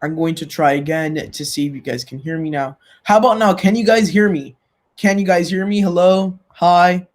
I'm going to try again to see if you guys can hear me now. How about now? Can you guys hear me? Can you guys hear me? Hello? Hi?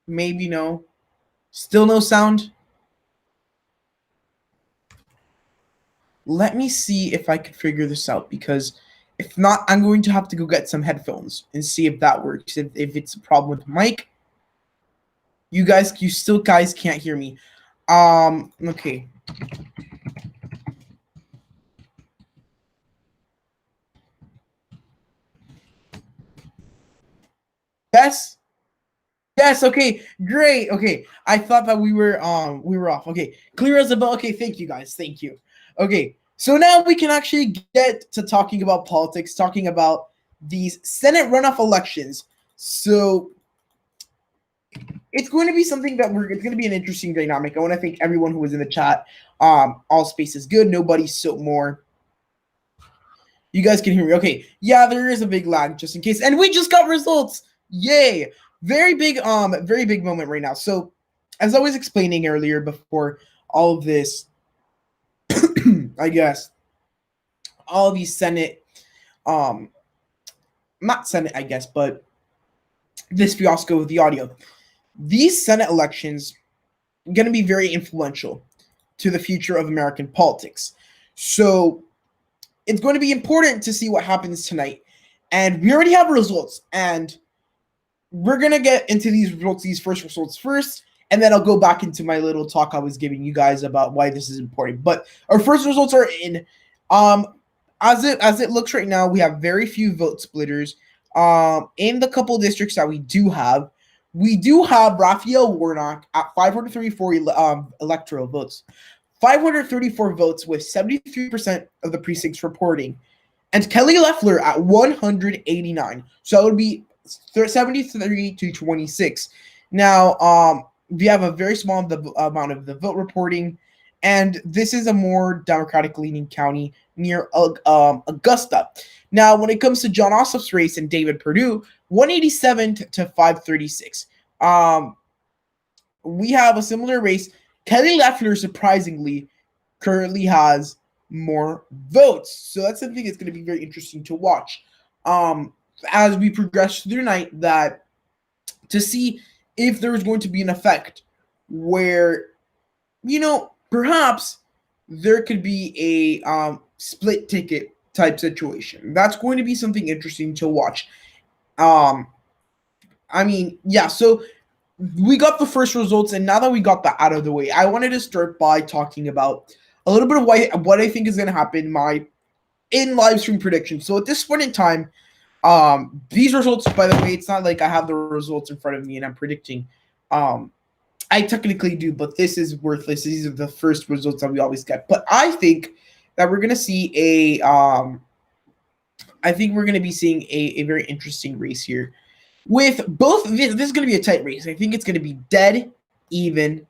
Maybe no. Still no sound? Let me see if I can figure this out, because if not, I'm going to have to go get some headphones and see if that works. If it's a problem with the mic. You still guys can't hear me. Okay. Yes? Yes, okay, great. Okay. I thought that we were off. Okay. Clear as a bell. Okay, thank you guys. Thank you. Okay. So now we can actually get to talking about politics, talking about these Senate runoff elections. So it's going to be something that it's going to be an interesting dynamic. I want to thank everyone who was in the chat. All space is good. Nobody's so more. You guys can hear me. Okay. Yeah, there is a big lag just in case. And we just got results. Yay. Very big moment right now. So as I was explaining earlier before all of this, I guess, all of these Senate, not Senate, I guess, but this fiasco with the audio. These Senate elections are going to be very influential to the future of American politics. So it's going to be important to see what happens tonight. And we already have results. And we're going to get into these results, these first results first. And then I'll go back into my little talk I was giving you guys about why this is important. But our first results are in. As it looks right now, we have very few vote splitters. In the couple districts that we do have Raphael Warnock at 534 electoral votes. 534 votes with 73% of the precincts reporting. And Kelly Loeffler at 189. So it would be 73 to 26. Now, we have a very small amount of the vote reporting. And this is a more Democratic-leaning county near Augusta. Now, when it comes to Jon Ossof's race and David Perdue, 187 to 536. We have a similar race. Kelly Loeffler, surprisingly, currently has more votes. So that's something that's going to be very interesting to watch as we progress through the night, that to see if there is going to be an effect where, perhaps there could be a split ticket type situation. That's going to be something interesting to watch. So we got the first results, and now that we got that out of the way, I wanted to start by talking about a little bit of what I think is going to happen in live stream prediction. So at this point in time, these results, by the way, it's not like I have the results in front of me and I'm predicting. I technically do, but this is worthless. These are the first results that we always get. But I think that we're going to see seeing a very interesting race here. With both, this is going to be a tight race. I think it's going to be dead even.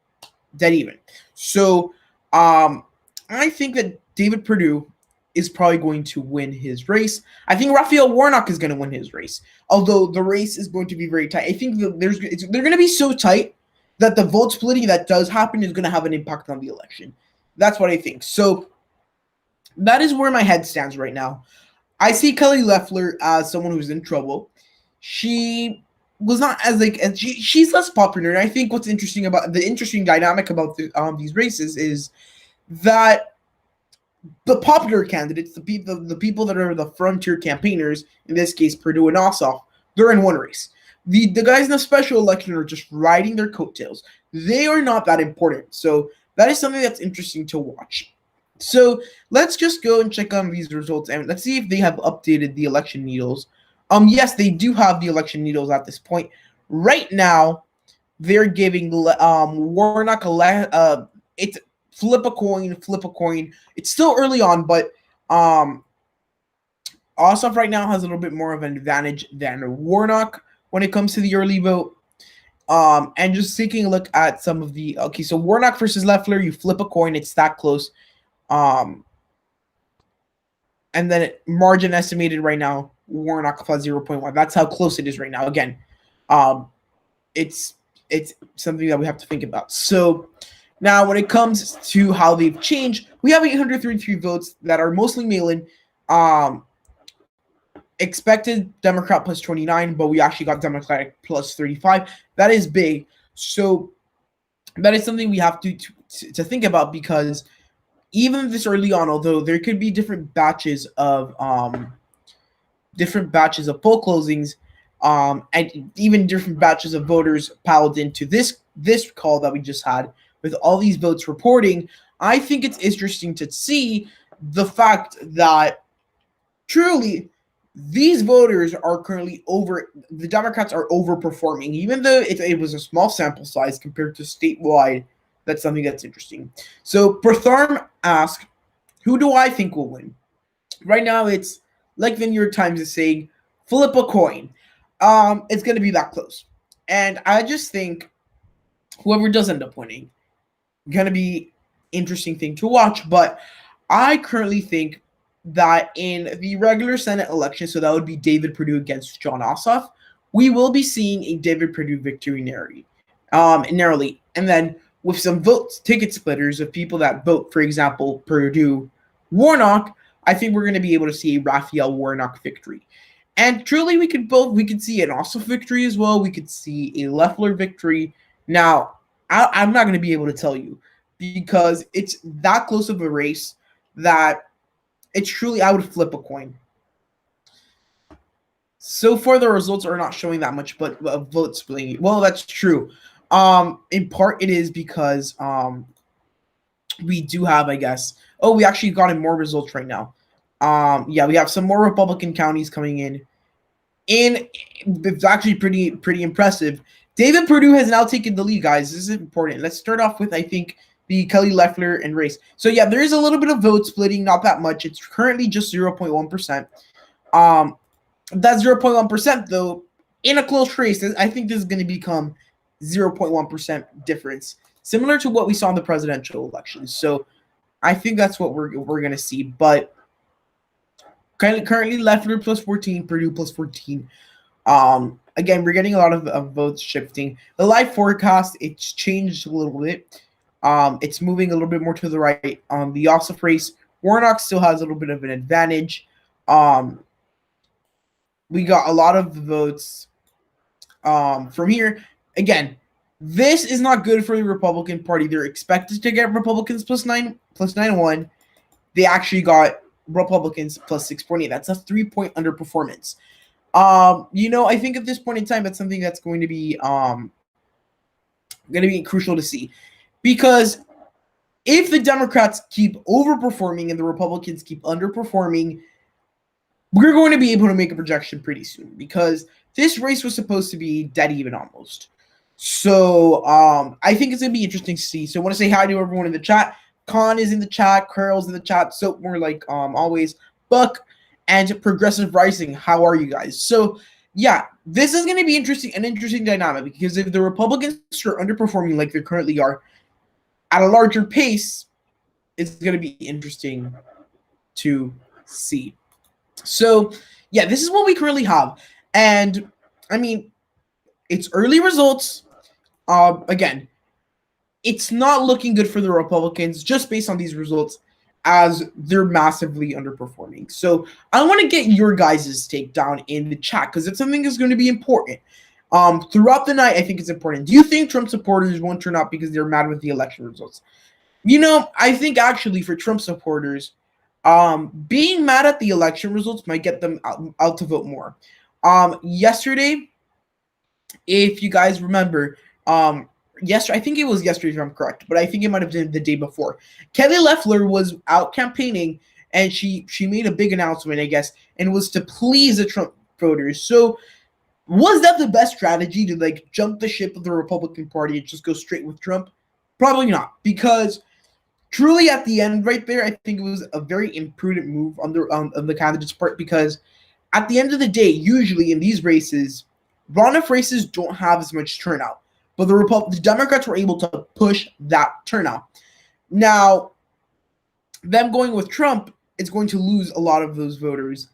So, I think that David Perdue is probably going to win his race. I think Raphael Warnock is going to win his race, although the race is going to be very tight. I think they're going to be so tight that the vote splitting that does happen is going to have an impact on the election. That's what I think. So that is where my head stands right now. I see Kelly Loeffler as someone who's in trouble. She was not as she's less popular. And I think what's interesting about the interesting dynamic about these races is that the popular candidates, the people that are the frontier campaigners, in this case Perdue and Ossof, they're in one race. The guys in the special election are just riding their coattails. They are not that important. So that is something that's interesting to watch. So let's just go and check on these results, and let's see if they have updated the election needles. Yes, they do have the election needles at this point. Right now, they're giving Warnock it's flip a coin. It's still early on, but Ossof right now has a little bit more of an advantage than Warnock when it comes to the early vote. And just taking a look at some of the so Warnock versus Loeffler, you flip a coin, it's that close. And then margin estimated right now, Warnock plus 0.1. That's how close it is right now. Again, it's something that we have to think about. So Now, when it comes to how they've changed, we have 833 votes that are mostly mail-in. Expected Democrat plus 29, but we actually got Democratic plus 35. That is big. So that is something we have to think about, because even this early on, although there could be different batches of poll closings, and even different batches of voters piled into this call that we just had with all these votes reporting, I think it's interesting to see the fact that truly these voters are currently the Democrats are overperforming, even though it was a small sample size compared to statewide. That's something that's interesting. So Pertharm asked, who do I think will win? Right now, it's like the New York Times is saying, flip a coin. It's going to be that close. And I just think whoever does end up winning, going to be interesting thing to watch. But I currently think that in the regular Senate election, so that would be David Perdue against Jon Ossoff, we will be seeing a David Perdue victory narrowly. And then with some ticket splitters of people that vote, for example, Perdue, Warnock, I think we're going to be able to see a Raphael Warnock victory. And truly, we could see an Ossoff victory as well. We could see a Loeffler victory. Now, I'm not going to be able to tell you, because it's that close of a race that it's truly, I would flip a coin. So far, the results are not showing that much, but vote splitting. Well, that's true. In part, it is because we do have, I guess. Oh, we actually got in more results right now. Yeah, we have some more Republican counties coming in. And it's actually pretty impressive. David Perdue has now taken the lead, guys. This is important. Let's start off with, I think, the Kelly Loeffler and race. So yeah, there is a little bit of vote splitting, not that much. It's currently just 0.1%. That 0.1% though, in a close race, I think this is going to become 0.1% difference, similar to what we saw in the presidential elections. So I think that's what we're going to see. But currently Loeffler plus 14, Perdue plus 14. Again, we're getting a lot of votes shifting. The live forecast, it's changed a little bit. It's moving a little bit more to the right on the Ossoff race. Warnock still has a little bit of an advantage. We got a lot of votes from here. Again, this is not good for the Republican Party. They're expected to get Republicans plus 9.1. They actually got Republicans plus 6.8. That's a 3-point underperformance. I think at this point in time, that's something that's going to be crucial to see. Because if the Democrats keep overperforming and the Republicans keep underperforming, we're going to be able to make a projection pretty soon, because this race was supposed to be dead even almost. So I think it's going to be interesting to see. So I want to say hi to everyone in the chat. Khan is in the chat. Curl's in the chat. So more like always. Buck and Progressive Rising. How are you guys? So yeah, this is going to be an interesting dynamic, because if the Republicans are underperforming like they currently are at a larger pace, it's going to be interesting to see. So yeah, this is what we currently have. And I mean, it's early results. Again, it's not looking good for the Republicans just based on these results, as they're massively underperforming. So I want to get your guys' take down in the chat, because it's something that's going to be important. Throughout the night, I think it's important. Do you think Trump supporters won't turn out because they're mad with the election results? I think actually for Trump supporters, being mad at the election results might get them out to vote more. Yesterday, if you guys remember, I think it was yesterday if I'm correct, but I think it might have been the day before. Kelly Loeffler was out campaigning, and she made a big announcement, I guess, and was to please the Trump voters. So was that the best strategy, to jump the ship of the Republican Party and just go straight with Trump? Probably not, because truly at the end right there, I think it was a very imprudent move on the candidate's part, because at the end of the day, usually in these races, runoff races don't have as much turnout, but the Democrats were able to push that turnout. Now, them going with Trump is going to lose a lot of those voters,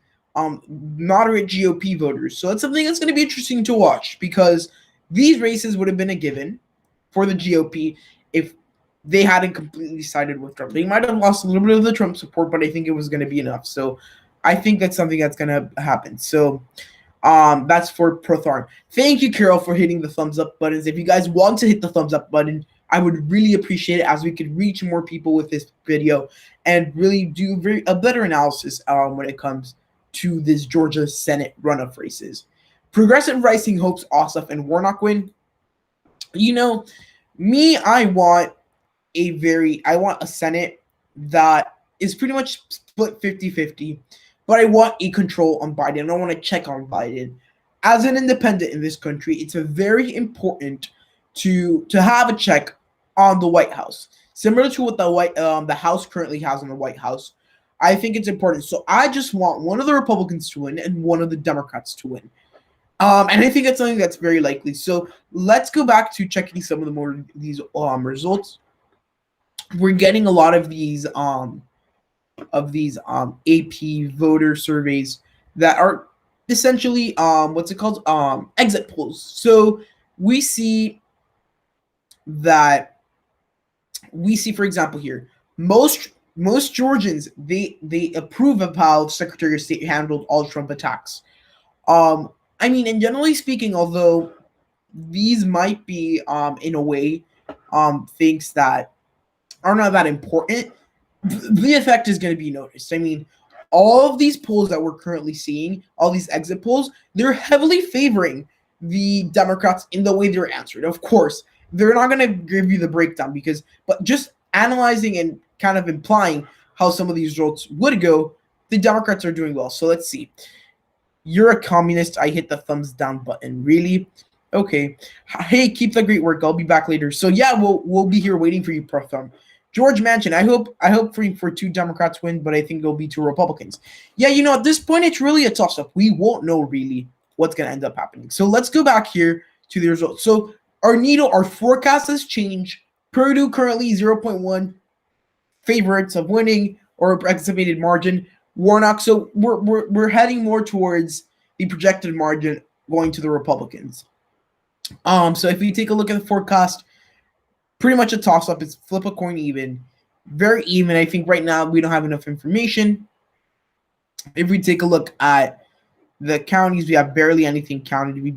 moderate GOP voters. So that's something that's going to be interesting to watch, because these races would have been a given for the GOP if they hadn't completely sided with Trump. They might have lost a little bit of the Trump support, but I think it was going to be enough. So I think that's something that's going to happen. So that's for Protharm. Thank you, Carol, for hitting the thumbs up buttons. If you guys want to hit the thumbs up button, I would really appreciate it, as we could reach more people with this video and really do a better analysis when it comes to this Georgia Senate runoff races. Progressive Rising hopes Ossof and Warnock win. You know, me, I want a Senate that is pretty much split 50-50, but I want a control on Biden. I don't want to check on Biden. As an independent in this country, it's very important to have a check on the White House, similar to what the House currently has in the White House. I think it's important. So I just want one of the Republicans to win and one of the Democrats to win. And I think that's something that's very likely. So let's go back to checking some of these results. We're getting a lot of these AP voter surveys that are essentially exit polls. So we see, for example, here, most Georgians, they approve of how Secretary of State handled all Trump attacks. I mean, and generally speaking, although these might be in a way things that are not that important, the effect is going to be noticed. I mean, all of these polls that we're currently seeing, all these exit polls, they're heavily favoring the Democrats in the way they're answered. Of course, they're not going to give you the breakdown but just analyzing and kind of implying how some of these results would go, the Democrats are doing well. So let's see. You're a communist. I hit the thumbs down button. Really? Okay. Hey, keep the great work. I'll be back later. So yeah, we'll be here waiting for you, Prof. Thumb. George Manchin, I hope for two Democrats win, but I think it'll be two Republicans. Yeah, at this point, it's really a toss-up. We won't know really what's going to end up happening. So let's go back here to the results. So our forecast has changed. Purdue currently 0.1 favorites of winning, or estimated margin. Warnock, so we're heading more towards the projected margin going to the Republicans. So if we take a look at the forecast, pretty much a toss-up. It's flip a coin even. Very even. I think right now we don't have enough information. If we take a look at the counties, we have barely anything counted. We